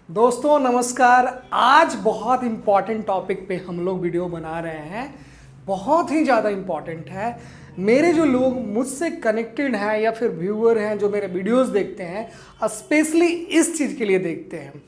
दोस्तों नमस्कार। आज बहुत इम्पॉर्टेंट टॉपिक पे हम लोग वीडियो बना रहे हैं। बहुत ही ज़्यादा इम्पॉर्टेंट है। मेरे जो लोग मुझसे कनेक्टेड हैं या फिर व्यूअर हैं जो मेरे वीडियोस देखते हैं, स्पेशली इस चीज़ के लिए देखते हैं।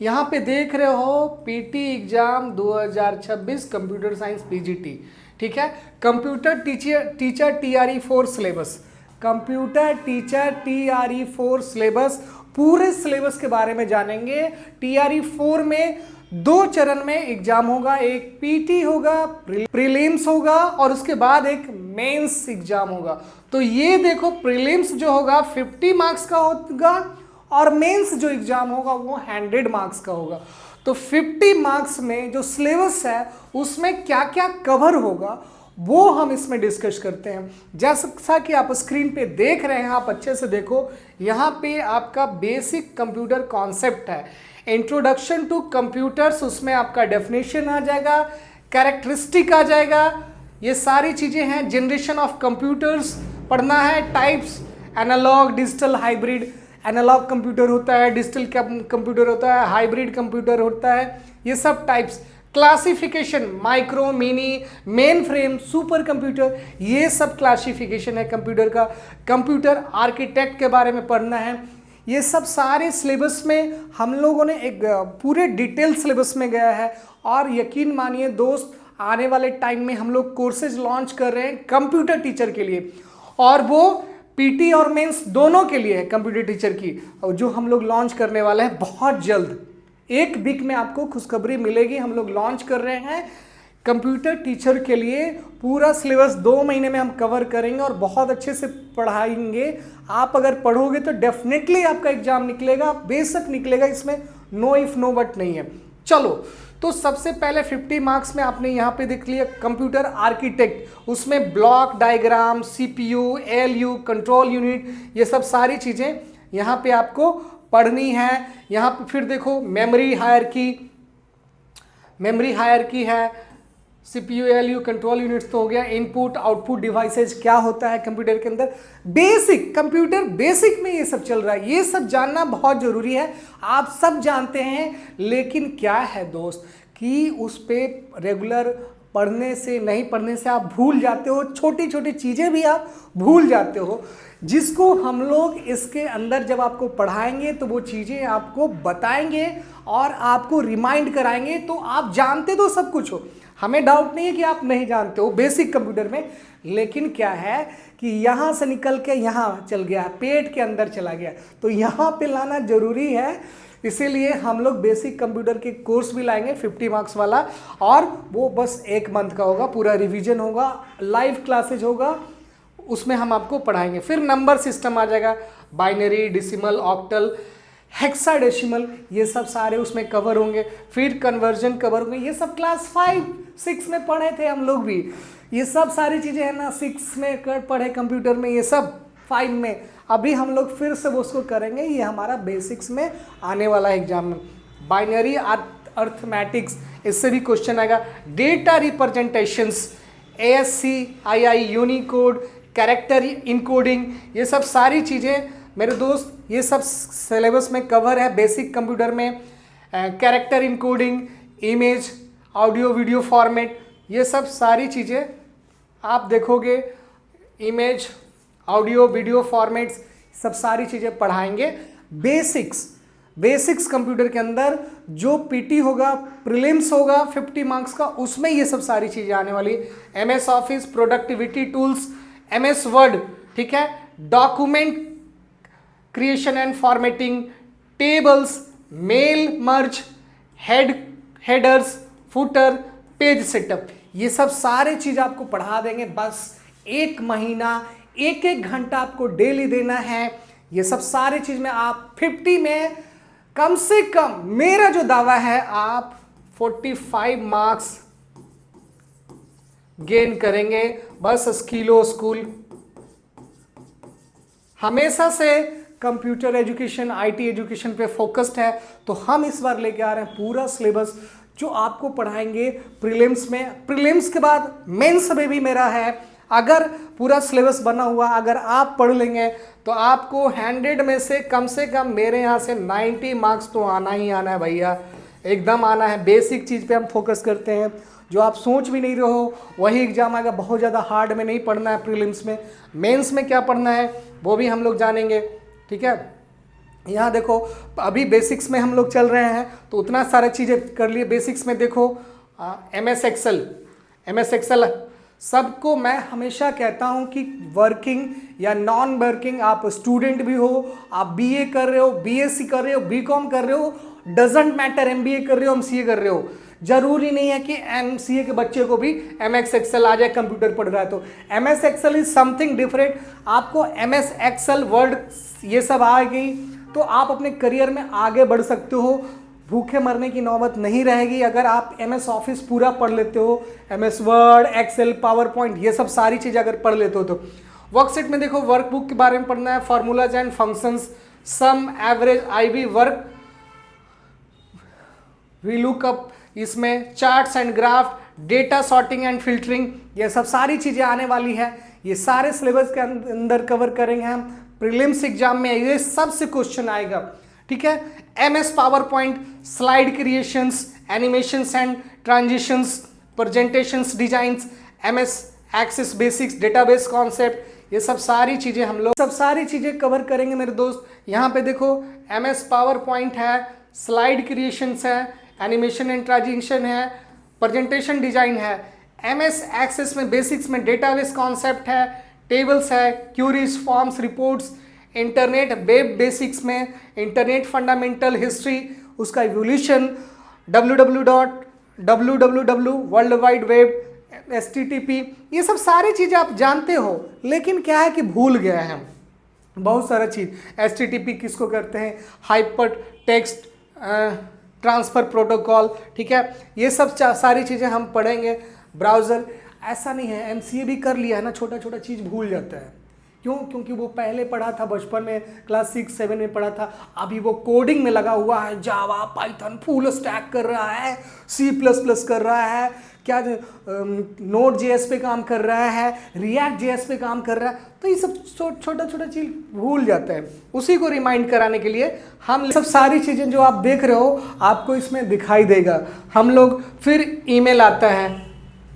यहाँ पे देख रहे हो PT exam 2026 computer science PGT, ठीक है। Computer teacher TRE4 syllabus, computer teacher TRE4 syllabus, पूरे सिलेबस के बारे में जानेंगे। TRE4 में 2 चरण में एग्जाम होगा, एक पीटी होगा, प्रीलिम्स होगा और उसके बाद एक मेंस एग्जाम होगा। तो ये देखो, प्रीलिम्स जो होगा 50 मार्क्स का होगा और मेंस जो एग्जाम होगा वो 100 मार्क्स का होगा। तो 50 मार्क्स में जो सिलेबस है उसमें क्या क्या कवर होगा वो हम इसमें डिस्कस करते हैं। जैसा कि आप स्क्रीन पे देख रहे हैं, आप अच्छे से देखो। यहाँ पे आपका बेसिक कंप्यूटर कॉन्सेप्ट है, इंट्रोडक्शन टू कंप्यूटर्स, उसमें आपका डेफिनेशन आ जाएगा, कैरेक्टरिस्टिक आ जाएगा, ये सारी चीज़ें हैं। जनरेशन ऑफ कंप्यूटर्स पढ़ना है, types, analog, digital, hybrid. Analog computer होता है, डिजिटल कंप्यूटर होता है, हाइब्रिड कंप्यूटर होता है, ये सब types. Classification, micro, mini, main frame, super computer, ये सब क्लासिफिकेशन है कंप्यूटर का। कंप्यूटर आर्किटेक्ट के बारे में पढ़ना है। ये सब सारे सिलेबस में हम लोगों ने एक पूरे डिटेल सिलेबस में गया है। और यकीन मानिए दोस्त, आने वाले टाइम में हम लोग कोर्सेज लॉन्च कर रहे हैं कंप्यूटर टीचर के लिए, और वो पीटी और मेंस दोनों के लिए है कंप्यूटर टीचर की, और जो हम लोग लॉन्च करने वाले हैं बहुत जल्द। एक वीक में आपको खुशखबरी मिलेगी। हम लोग लॉन्च कर रहे हैं कंप्यूटर टीचर के लिए पूरा सिलेबस, 2 महीने में हम कवर करेंगे और बहुत अच्छे से पढ़ाएंगे। आप अगर पढ़ोगे तो डेफिनेटली आपका एग्जाम निकलेगा, बेशक निकलेगा, इसमें नो इफ नो बट नहीं है। चलो, तो सबसे पहले 50 मार्क्स में आपने यहाँ पे देख लिया कंप्यूटर आर्किटेक्ट, उसमें block diagram, CPU, ALU, control unit, ये सब सारी चीज़ें यहाँ पे आपको पढ़नी है। यहाँ पे फिर देखो मेमोरी हायरार्की है, CPU, ALU, कंट्रोल यूनिट्स तो हो गया। इनपुट आउटपुट डिवाइसेज क्या होता है कंप्यूटर के अंदर, बेसिक कंप्यूटर बेसिक में ये सब चल रहा है। ये सब जानना बहुत ज़रूरी है, आप सब जानते हैं। लेकिन क्या है दोस्त कि उस पर रेगुलर पढ़ने से, नहीं पढ़ने से आप भूल जाते हो, छोटी छोटी चीज़ें भी आप भूल जाते हो, जिसको हम लोग इसके अंदर जब आपको पढ़ाएंगे तो वो चीज़ें आपको बताएंगे और आपको रिमाइंड कराएंगे। तो आप जानते तो सब कुछ हो, हमें डाउट नहीं है कि आप नहीं जानते हो बेसिक कंप्यूटर में, लेकिन क्या है कि यहाँ से निकल के यहाँ चल गया, पेट के अंदर चला गया, तो यहाँ पे लाना ज़रूरी है। इसीलिए हम लोग बेसिक कंप्यूटर के कोर्स भी लाएंगे 50 मार्क्स वाला, और वो बस 1 मंथ का होगा, पूरा रिवीजन होगा, लाइव क्लासेज होगा, उसमें हम आपको पढ़ाएंगे। फिर नंबर सिस्टम आ जाएगा, बाइनरी, डेसिमल, ऑक्टल, हेक्साडेसिमल, ये सब सारे उसमें कवर होंगे। फिर कन्वर्जन कवर होंगे, ये सब क्लास 5-6 में पढ़े थे हम लोग भी। ये सब सारी चीज़ें हैं ना, 6 में पढ़े कंप्यूटर में, ये सब 5 में। अभी हम लोग फिर से वो उसको करेंगे, ये हमारा बेसिक्स में आने वाला एग्जाम में। बाइनरी अर्थमेटिक्स, इससे भी क्वेश्चन आएगा। Data representations, ASCII, Unicode, character encoding, ये सब सारी चीज़ें मेरे दोस्त, ये सब सिलेबस में कवर है बेसिक कंप्यूटर में। Character encoding, image, audio video format, ये सब सारी चीज़ें आप देखोगे। इमेज, ऑडियो वीडियो फॉर्मेट्स, सब सारी चीज़ें पढ़ाएंगे। बेसिक्स कंप्यूटर के अंदर जो पीटी होगा, प्रीलिम्स होगा 50 मार्क्स का, उसमें ये सब सारी चीज़ें आने वाली। MS office, productivity tools, MS Word, ठीक है, document creation and formatting, tables, mail merge, headers, footer, page setup, ये सब सारे चीज़ आपको पढ़ा देंगे। बस 1 महीना 1-1 घंटा आपको डेली देना है। ये सब सारी चीज़ में आप 50 में कम से कम, मेरा जो दावा है, आप 45 मार्क्स गेन करेंगे। बस स्किलो स्कूल हमेशा से कंप्यूटर एजुकेशन, IT एजुकेशन पे फोकस्ड है, तो हम इस बार लेके आ रहे हैं पूरा सिलेबस जो आपको पढ़ाएंगे प्रीलिम्स में। प्रीलिम्स के बाद मेंस में भी मेरा है, अगर पूरा सिलेबस बना हुआ अगर आप पढ़ लेंगे तो आपको 100 में से कम मेरे यहाँ से 90 मार्क्स तो आना ही आना है भैया, एकदम आना है। बेसिक चीज़ पे हम फोकस करते हैं, जो आप सोच भी नहीं रहे हो वही एग्जाम आएगा। बहुत ज़्यादा हार्ड में नहीं पढ़ना है प्रीलिम्स में। मेंस में क्या पढ़ना है वो भी हम लोग जानेंगे, ठीक है। यहाँ देखो अभी बेसिक्स में हम लोग चल रहे हैं तो उतना सारा चीज़ें कर लिए। बेसिक्स में देखो MS एक्सेल सबको मैं हमेशा कहता हूँ कि वर्किंग या नॉन वर्किंग, आप स्टूडेंट भी हो, आप BA कर रहे हो, BSc कर रहे हो, BCom कर रहे हो, डजेंट मैटर, MBA कर रहे हो, MCA कर रहे हो, जरूरी नहीं है कि MCA के बच्चे को भी MS एक्सेल आ जाए, कंप्यूटर पढ़ रहा है तो। MS Excel is something different. आपको MS एक्सेल वर्ड ये सब आ गई तो आप अपने करियर में आगे बढ़ सकते हो, भूखे मरने की नौबत नहीं रहेगी अगर आप MS ऑफिस पूरा पढ़ लेते हो, MS Word, Excel, PowerPoint, ये सब सारी चीज़ें अगर पढ़ लेते हो तो। वर्कशीट में देखो वर्कबुक के बारे में पढ़ना है, formulas and functions, sum, average, IB, work, VLOOKUP, इसमें charts and graph, data sorting and filtering, ये सब सारी चीज़ें आने वाली है। ये सारे सिलेबस के अंदर कवर करेंगे हम। प्रीलिम्स एग्जाम में ये सबसे क्वेश्चन आएगा, ठीक है। MS PowerPoint, slide creations, animations and transitions, presentations designs, MS Access basics, database concept, ये सब सारी चीज़ें हम लोग सब सारी चीज़ें कवर करेंगे मेरे दोस्त। यहाँ पे देखो MS पावर पॉइंट है, स्लाइड क्रिएशंस है, एनिमेशन एंड ट्रांजिशन है, प्रेजेंटेशन डिजाइन है। MS एक्सेस में बेसिक्स में डेटाबेस कॉन्सेप्ट है, टेबल्स है, queries, forms, reports, internet web basics में इंटरनेट फंडामेंटल हिस्ट्री, उसका evolution, www, world wide web, HTTP, ये सब सारी चीज़ें आप जानते हो, लेकिन क्या है कि भूल गए हैं हम बहुत सारा चीज़। HTTP किसको करते हैं, हाइपर टेक्स्ट ट्रांसफ़र प्रोटोकॉल, ठीक है। ये सब सारी चीज़ें हम पढ़ेंगे। ब्राउज़र, ऐसा नहीं है MCA भी कर लिया है ना, छोटा छोटा चीज़ भूल जाता है। क्यों? क्योंकि वो पहले पढ़ा था बचपन में, क्लास 6-7 में पढ़ा था, अभी वो कोडिंग में लगा हुआ है, जावा, पाइथन, फुल स्टैक कर रहा है, C++ कर रहा है, क्या Node.js पे काम कर रहा है, React.js पे काम कर रहा है, तो ये सब छोटा छोटा चीज़ भूल जाता है। उसी को रिमाइंड कराने के लिए हम सब सारी चीज़ें जो आप देख रहे हो आपको इसमें दिखाई देगा। हम लोग फिर ईमेल आता है,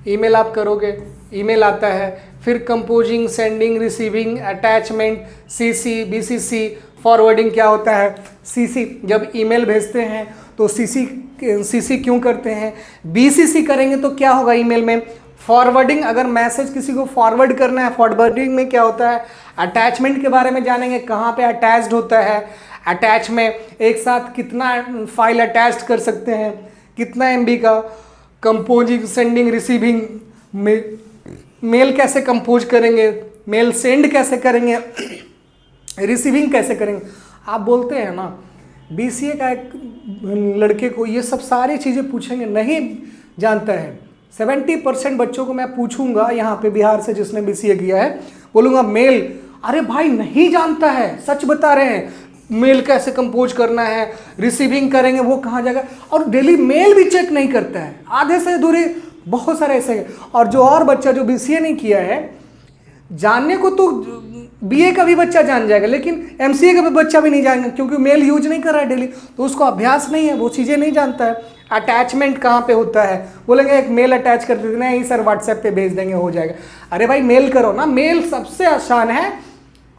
ईमेल आप करोगे, ईमेल आता है, फिर composing, sending, receiving, attachment, CC, BCC, forwarding क्या होता है, CC, जब ईमेल भेजते हैं तो CC क्यों करते हैं, BCC करेंगे तो क्या होगा ईमेल में, फॉरवर्डिंग, अगर मैसेज किसी को फॉरवर्ड करना है, फॉरवर्डिंग में क्या होता है, अटैचमेंट के बारे में जानेंगे, कहाँ पे अटैच्ड होता है, अटैच में एक साथ कितना फाइल अटैच कर सकते हैं, कितना MB का, कंपोजिंग, सेंडिंग, रिसीविंग, मेल कैसे कंपोज करेंगे, मेल सेंड कैसे करेंगे, रिसीविंग कैसे करेंगे। आप बोलते हैं ना BCA का एक लड़के को ये सब सारी चीज़ें पूछेंगे, नहीं जानता है। 70% बच्चों को मैं पूछूंगा यहाँ पे बिहार से जिसने BCA किया है, बोलूँगा मेल, अरे भाई नहीं जानता है, सच बता रहे हैं, मेल कैसे कंपोज करना है, रिसीविंग करेंगे वो कहाँ जाएगा, और डेली मेल भी चेक नहीं करता है, आधे से अधूरे बहुत सारे ऐसे हैं। और जो और बच्चा जो BCA नहीं किया है, जानने को तो BA का भी बच्चा जान जाएगा, लेकिन MCA का भी बच्चा भी नहीं जाएगा, क्योंकि मेल यूज नहीं कर रहा है डेली, तो उसको अभ्यास नहीं है, वो चीज़ें नहीं जानता है। अटैचमेंट कहाँ पे होता है, बोलेंगे एक मेल अटैच कर देना, नहीं सर व्हाट्सएप पे भेज देंगे हो जाएगा। अरे भाई मेल करो ना, मेल सबसे आसान है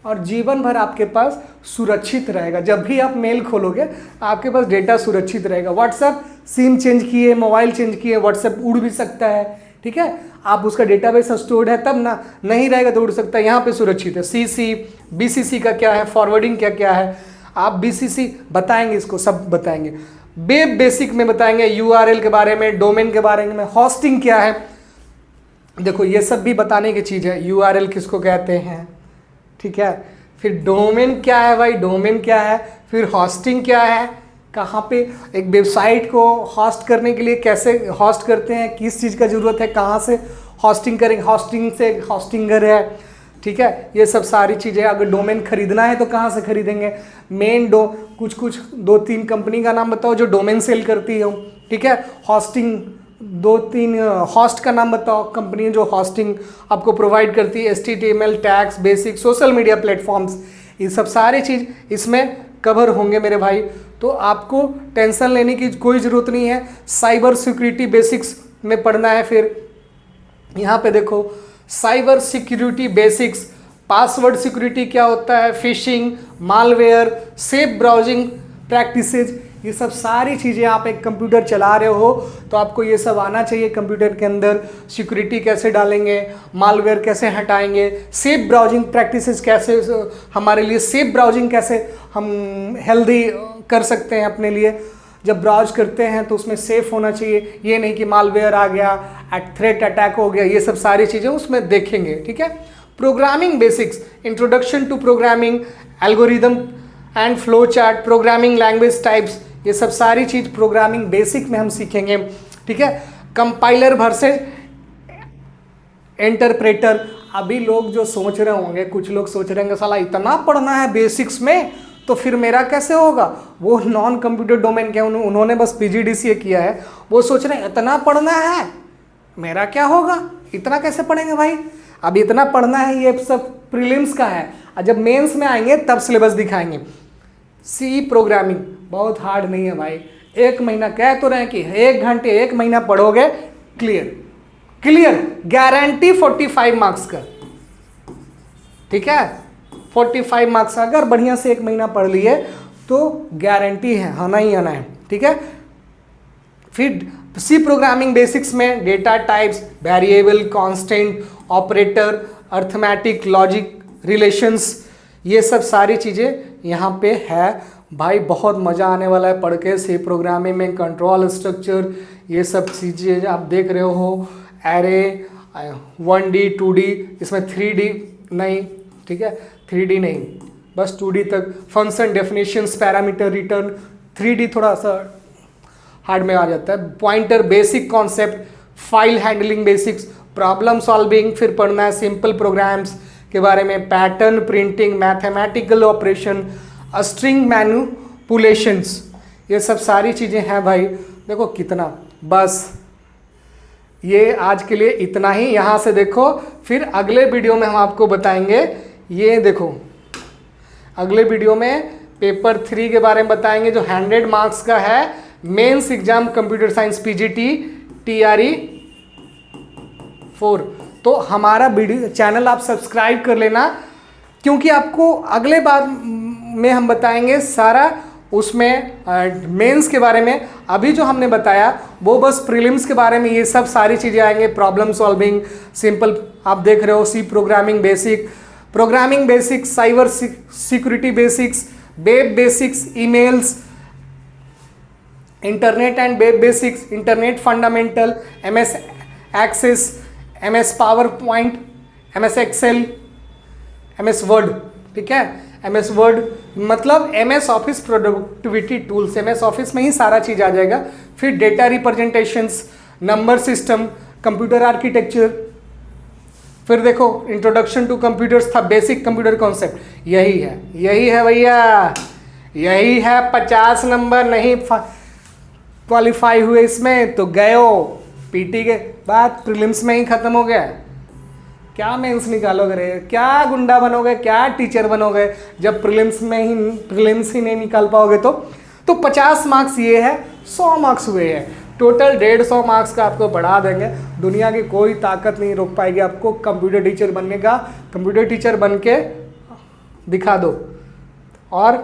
और जीवन भर आपके पास सुरक्षित रहेगा। जब भी आप मेल खोलोगे आपके पास डेटा सुरक्षित रहेगा। व्हाट्सएप सिम चेंज किए, मोबाइल चेंज किए, व्हाट्सएप उड़ भी सकता है, ठीक है, आप उसका डेटाबेस स्टोर्ड है तब ना, नहीं रहेगा तो उड़ सकता है, यहाँ पे सुरक्षित है। CC, BCC का क्या है, फॉरवर्डिंग क्या क्या है, आप BCC बताएंगे, इसको सब बताएंगे। वेब बेसिक में बताएंगे, URL के बारे में, डोमेन के बारे में, होस्टिंग क्या है, देखो ये सब भी बताने की चीज़ है। URL किसको कहते हैं, ठीक है, फिर डोमेन क्या है भाई, डोमेन क्या है, फिर होस्टिंग क्या है, कहाँ पे एक वेबसाइट को होस्ट करने के लिए कैसे होस्ट करते हैं, किस चीज़ का ज़रूरत है, कहाँ से होस्टिंग करेंगे, होस्टिंग से होस्टिंगर है, ठीक है, ये सब सारी चीज़ें। अगर डोमेन खरीदना है तो कहाँ से खरीदेंगे, मेन कुछ 2-3 कंपनी का नाम बताओ जो डोमेन सेल करती हो, ठीक है, होस्टिंग दो तीन हॉस्ट का नाम बताओ, कंपनी जो होस्टिंग आपको प्रोवाइड करती है, HTML, tags, basic, social media platforms, ये सब सारी चीज़ इसमें कवर होंगे मेरे भाई। तो आपको टेंशन लेने की कोई ज़रूरत नहीं है। साइबर सिक्योरिटी बेसिक्स में पढ़ना है। फिर यहाँ पे देखो cyber security basics, password security क्या होता है, fishing, malware, safe browsing practices, ये सब सारी चीज़ें, आप एक कंप्यूटर चला रहे हो तो आपको ये सब आना चाहिए। कंप्यूटर के अंदर सिक्योरिटी कैसे डालेंगे, मालवेयर कैसे हटाएंगे, सेफ ब्राउजिंग प्रैक्टिसेस कैसे, हमारे लिए सेफ ब्राउजिंग कैसे हम हेल्दी कर सकते हैं अपने लिए। जब ब्राउज करते हैं तो उसमें सेफ होना चाहिए, ये नहीं कि मालवेयर आ गया, थ्रेट अटैक हो गया, ये सब सारी चीज़ें उसमें देखेंगे। ठीक है। Programming basics, introduction to programming, algorithm and flow chart, programming language types, ये सब सारी चीज़ प्रोग्रामिंग बेसिक में हम सीखेंगे। ठीक है। कंपाइलर वर्सेस इंटरप्रेटर, अभी लोग जो सोच रहे होंगे, कुछ लोग सोच रहे होंगे साला इतना पढ़ना है बेसिक्स में तो फिर मेरा कैसे होगा, वो नॉन कंप्यूटर डोमेन के उन्होंने बस PGDCA किया है, वो सोच रहे हैं इतना पढ़ना है मेरा क्या होगा, इतना कैसे पढ़ेंगे भाई। अब इतना पढ़ना है, ये सब प्रीलिम्स का है, और जब मेंस में आएंगे तब सिलेबस दिखाएंगे। सी प्रोग्रामिंग बहुत हार्ड नहीं है भाई, 1 महीना कह तो रहे हैं कि 1 घंटे 1 महीना पढ़ोगे क्लियर क्लियर, गारंटी 45 मार्क्स का। ठीक है। 45 मार्क्स अगर बढ़िया से 1 महीना पढ़ लिए तो गारंटी है, आना ही आना है। ठीक है। फिर सी प्रोग्रामिंग बेसिक्स में data types, variable, constant, operator, arithmetic, logic, relations, ये सब सारी चीज़ें यहाँ पे है भाई। बहुत मज़ा आने वाला है पढ़ के। सी प्रोग्रामिंग में कंट्रोल स्ट्रक्चर, ये सब चीज़ें आप देख रहे हो, एरे, 1D 2D, इसमें 3D नहीं। ठीक है। 3D नहीं, बस 2D तक, function definitions, parameter, return, 3D थोड़ा सा हार्ड में आ जाता है। Pointer, basic concept, file handling basics, problem solving, फिर पढ़ना है सिंपल प्रोग्राम्स के बारे में, pattern printing, mathematical operation, string manipulations, ये सब सारी चीज़ें हैं भाई। देखो कितना, बस ये आज के लिए इतना ही। यहाँ से देखो, फिर अगले वीडियो में हम आपको बताएंगे, ये देखो अगले वीडियो में पेपर 3 के बारे में बताएंगे जो 100 मार्क्स का है, mains exam computer science PGT TRE 4। तो हमारा वीडियो चैनल आप सब्सक्राइब कर लेना, क्योंकि आपको अगले बार में हम बताएंगे सारा उसमें मेंस के बारे में। अभी जो हमने बताया वो बस प्रीलिम्स के बारे में, ये सब सारी चीज़ें आएंगे। प्रॉब्लम सॉल्विंग, सिंपल आप देख रहे हो, C programming basic, programming basics, cyber security basics, web basics, emails, internet and web basics, internet fundamental, MS Access, MS PowerPoint, MS Excel, MS Word. ठीक है। MS वर्ड मतलब MS office productivity tools, MS office में ही सारा चीज़ आ जाएगा। फिर data representations, number system, computer architecture, फिर देखो इंट्रोडक्शन टू कंप्यूटर्स था, बेसिक कंप्यूटर कॉन्सेप्ट, यही है भैया, यही है। 50 नंबर नहीं क्वालिफाई हुए इसमें तो गए हो PT के बाद, प्रीलिम्स में ही खत्म हो गया। क्या मेंस निकालोगे रे, क्या गुंडा बनोगे, क्या टीचर बनोगे जब प्रीलिम्स ही नहीं निकाल पाओगे। तो 50 मार्क्स ये है, 100 मार्क्स हुए हैं, टोटल 150 मार्क्स का आपको बढ़ा देंगे। दुनिया की कोई ताकत नहीं रोक पाएगी आपको कंप्यूटर टीचर बनने का। कंप्यूटर टीचर बन के दिखा दो, और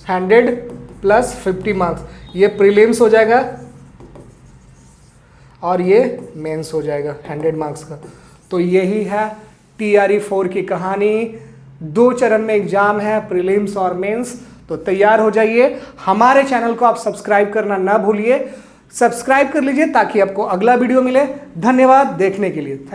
100 + 50 मार्क्स, ये प्रीलिम्स हो जाएगा और ये मेंस हो जाएगा 100 मार्क्स का। तो यही है TRE 4 की कहानी। 2 चरण में एग्जाम है, प्रीलिम्स और मेंस। तो तैयार हो जाइए। हमारे चैनल को आप सब्सक्राइब करना ना भूलिए, सब्सक्राइब कर लीजिए ताकि आपको अगला वीडियो मिले। धन्यवाद देखने के लिए। थैंक